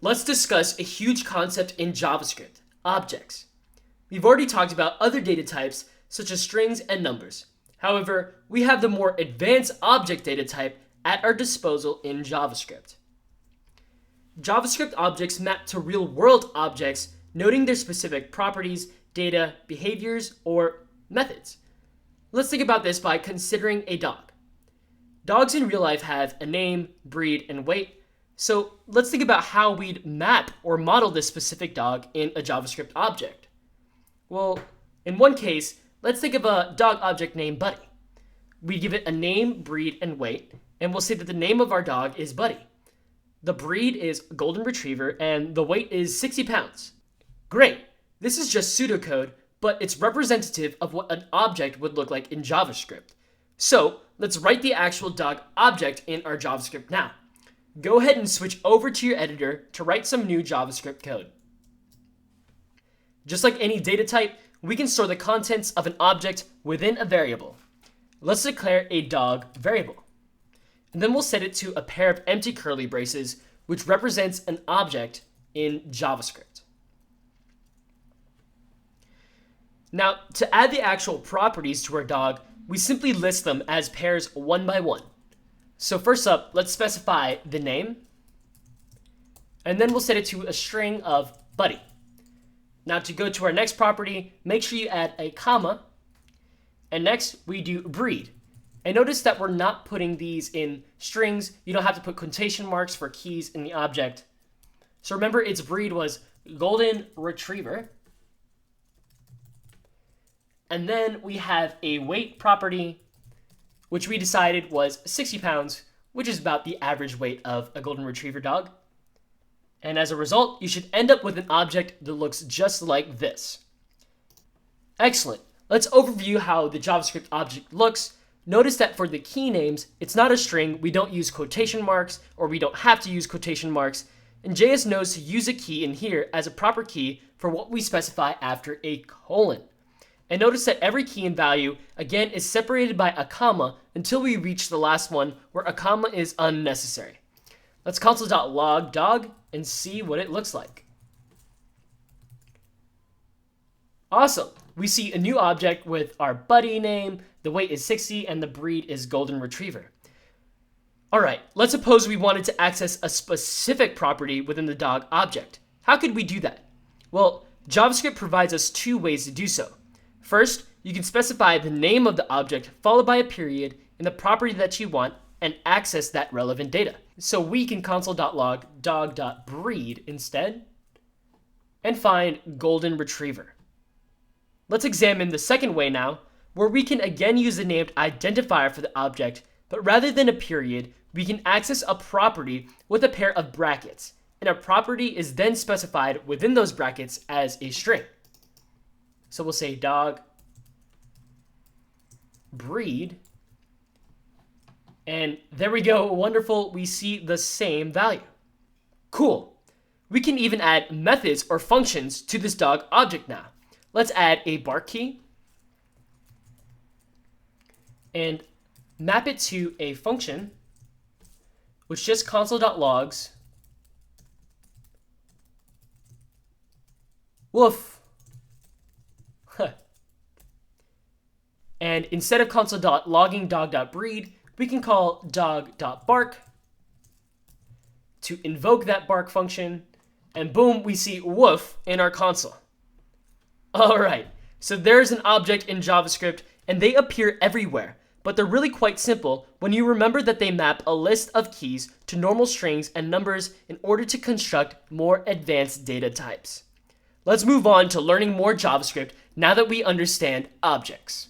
Let's discuss a huge concept in JavaScript, objects. We've already talked about other data types such as strings and numbers. However, we have the more advanced object data type at our disposal in JavaScript. JavaScript objects map to real-world objects, noting their specific properties, data, behaviors, or methods. Let's think about this by considering a dog. Dogs in real life have a name, breed, and weight. So let's think about how we'd map or model this specific dog in a JavaScript object. Well, in one case, let's think of a dog object named Buddy. We give it a name, breed, and weight, and we'll say that the name of our dog is Buddy. The breed is Golden Retriever, and the weight is 60 pounds. Great! This is just pseudocode, but it's representative of what an object would look like in JavaScript. So let's write the actual dog object in our JavaScript now. Go ahead and switch over to your editor to write some new JavaScript code. Just like any data type, we can store the contents of an object within a variable. Let's declare a dog variable. And then we'll set it to a pair of empty curly braces, which represents an object in JavaScript. Now, to add the actual properties to our dog, we simply list them as pairs one by one. So first up, let's specify the name, and then we'll set it to a string of Buddy. Now to go to our next property, make sure you add a comma, and next we do breed. And notice that we're not putting these in strings. You don't have to put quotation marks for keys in the object. So remember, its breed was Golden Retriever. And then we have a weight property, which we decided was 60 pounds, which is about the average weight of a Golden Retriever dog. And as a result, you should end up with an object that looks just like this. Excellent. Let's overview how the JavaScript object looks. Notice that for the key names, it's not a string. We don't use quotation marks, or we don't have to use quotation marks. And JS knows to use a key in here as a proper key for what we specify after a colon. And notice that every key and value, again, is separated by a comma until we reach the last one where a comma is unnecessary. Let's console.log dog and see what it looks like. Awesome. We see a new object with our Buddy name, the weight is 60, and the breed is Golden Retriever. All right, let's suppose we wanted to access a specific property within the dog object. How could we do that? Well, JavaScript provides us two ways to do so. First, you can specify the name of the object followed by a period in the property that you want and access that relevant data. So we can console.log dog.breed instead and find Golden Retriever. Let's examine the second way now, where we can again use the named identifier for the object, but rather than a period, we can access a property with a pair of brackets, and a property is then specified within those brackets as a string. So we'll say dog breed, and there we go, wonderful, we see the same value. Cool. We can even add methods or functions to this dog object now. Let's add a bark key and map it to a function which just console.logs woof. And instead of console.logging dog.breed, we can call dog.bark to invoke that bark function, and boom, we see woof in our console. All right, so there's an object in JavaScript, and they appear everywhere, but they're really quite simple when you remember that they map a list of keys to normal strings and numbers in order to construct more advanced data types. Let's move on to learning more JavaScript now that we understand objects.